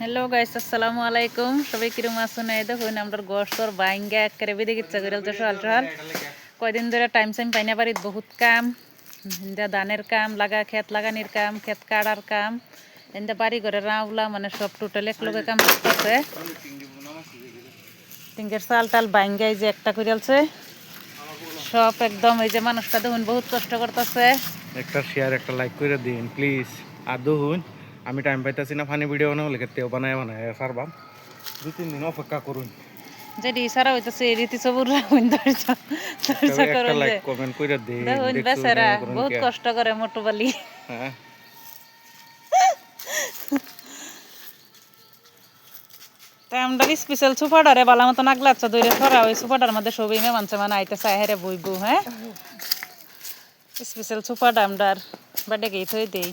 Hello guys, আসসালামু আলাইকুম। সবাই কিরম আছেন? এই দেখুন আমরা গোসর বাইঙ্গা একেবারে বেঁধে গেছে গেল তো সকাল সকাল কয়দিন ধরে টাইম সাইম পাইনা বাড়িত বহুত কাম এন্দা ধানের কাম লাগা ক্ষেত লাগানির কাম ক্ষেত কাটার কাম এন্দা বাড়ি ঘরে রাউলা মানে সব টোটাল এক লোকে কাম করতেছে। টিঙ্গের চাল টাল বাইঙ্গাই যে একটা করিয়ালছে সব একদম। এই যে মানুষটা দেখুন বহুত কষ্ট করতেছে। একটা শেয়ার একটা লাইক করে দিন প্লিজ। আর দেখুন আমি টাইম পাইতেছি না ফানি ভিডিও বানাবো লেগে তেও বানায় সারবাম 2-3 দিন অপেক্ষা করুন। যেটি ইশারা হইতেছে রীতি সবুর রাখুন একটা লাইক কমেন্ট করে দিন। দেখুন বেচারা বহুত কষ্ট করে মোটুবালি। হ্যাঁ তাই আমরা স্পেশাল সুপারডারে বালা মতো নাগলাচ্ছা দইরে সরা ওই সুপারডার মধ্যে সবই মেমানছে মানে আইতেছে হেরে বইবু। হ্যাঁ স্পেশাল সুপারডা আমরা বার্থডে গেই থই দেই।